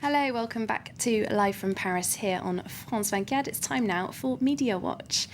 Hello, welcome back to Live from Paris here on France 24. It's time now for Media Watch.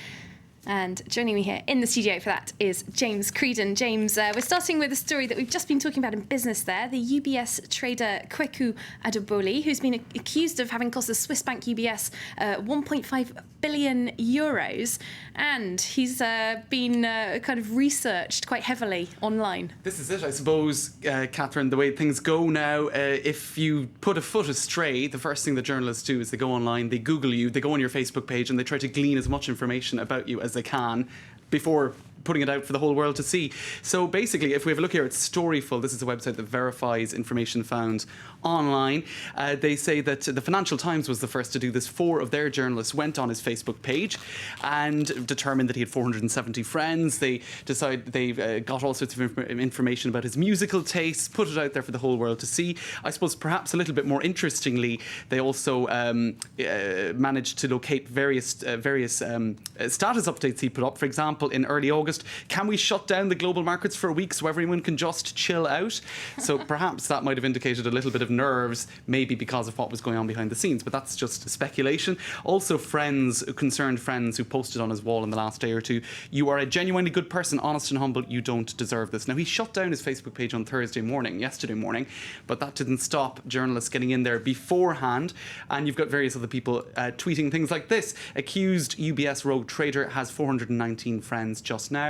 And joining me here in the studio for that is James Creedon. James, we're starting with a story that we've just been talking about in business there. The UBS trader Kweku Adeboli, who's been accused of having cost the Swiss bank UBS 1.5 billion euros. And he's been kind of researched quite heavily online. This is it, I suppose, Catherine, the way things go now. If you put a foot astray, the first thing that journalists do is they go online, they Google you, they go on your Facebook page and they try to glean as much information about you as they can before putting it out for the whole world to see. So basically, if we have a look here at Storyful, this is a website that verifies information found online. They say that the Financial Times was the first to do this. 4 of their journalists went on his Facebook page and determined that he had 470 friends. They got all sorts of information about his musical tastes, put it out there for the whole world to see. I suppose perhaps a little bit more interestingly, they also managed to locate various status updates he put up. For example, in early August, can we shut down the global markets for a week so everyone can just chill out? So perhaps that might have indicated a little bit of nerves, maybe because of what was going on behind the scenes, but that's just speculation. Also, concerned friends who posted on his wall in the last day or two, you are a genuinely good person, honest and humble, you don't deserve this. Now, he shut down his Facebook page on yesterday morning, but that didn't stop journalists getting in there beforehand, and you've got various other people tweeting things like this. Accused UBS rogue trader has 419 friends just now.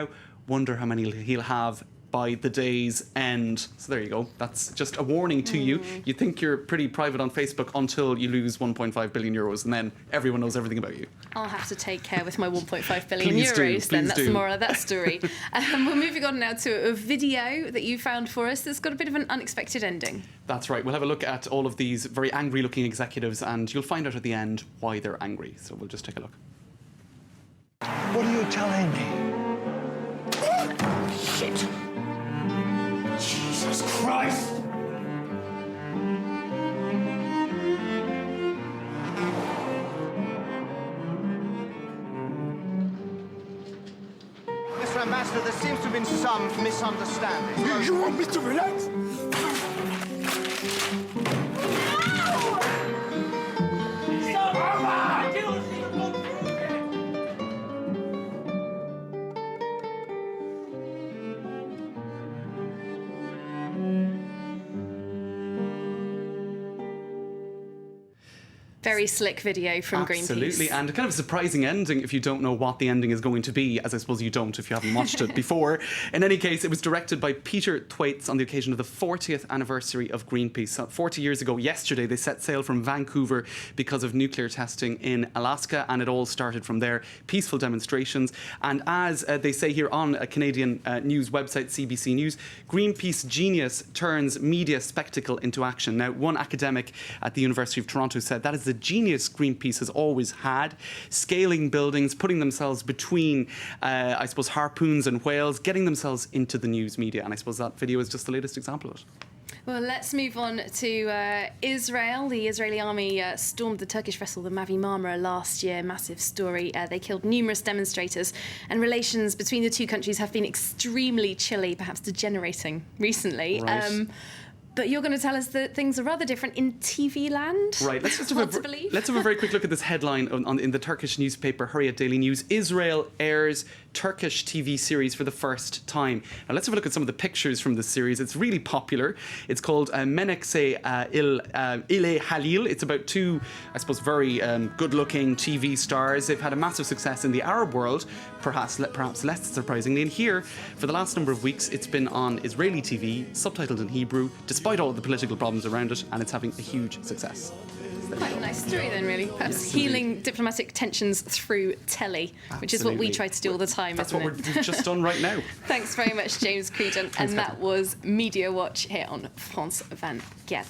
Wonder how many he'll have by the day's end. So there you go. That's just a warning to you. You think you're pretty private on Facebook until you lose 1.5 billion euros, and then everyone knows everything about you. I'll have to take care with my 1.5 billion euros then. That's the moral of that story. We're moving on now to a video that you found for us that's got a bit of an unexpected ending. That's right. We'll have a look at all of these very angry-looking executives, and you'll find out at the end why they're angry. So we'll just take a look. What are you telling me? Shit! Jesus Christ! Mr. Ambassador, there seems to have been some misunderstanding. You want me to relax? Very slick video from Greenpeace. Absolutely, and kind of a surprising ending if you don't know what the ending is going to be, as I suppose you don't if you haven't watched it before. In any case, it was directed by Peter Thwaites on the occasion of the 40th anniversary of Greenpeace. 40 years ago yesterday, they set sail from Vancouver because of nuclear testing in Alaska, and it all started from there. Peaceful demonstrations, and as they say here on a Canadian news website, CBC News, Greenpeace genius turns media spectacle into action. Now, one academic at the University of Toronto said that is the genius Greenpeace has always had, scaling buildings, putting themselves between, I suppose, harpoons and whales, getting themselves into the news media. And I suppose that video is just the latest example of it. Well, let's move on to Israel. The Israeli army stormed the Turkish vessel, the Mavi Marmara, last year. Massive story. They killed numerous demonstrators, and relations between the two countries have been extremely chilly, perhaps degenerating recently. Right. But you're going to tell us that things are rather different in TV land. Right, let's have a very quick look at this headline in the Turkish newspaper Hurriyet Daily News. Israel airs Turkish TV series for the first time. Now let's have a look at some of the pictures from this series. It's really popular. It's called Menekşe ile Halil. It's about 2, I suppose, very good-looking TV stars. They've had a massive success in the Arab world, perhaps less surprisingly. And here, for the last number of weeks, it's been on Israeli TV, subtitled in Hebrew, despite all of the political problems around it, and it's having a huge success. Quite a nice story then, really. Perhaps healing diplomatic tensions through telly, which is what we try to do all the time, That's isn't what it? we've just done right now. Thanks very much, James Creedon. And that was Media Watch here on France 24.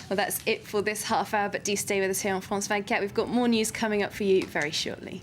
Well, that's it for this half hour, but do stay with us here on France 24. We've got more news coming up for you very shortly.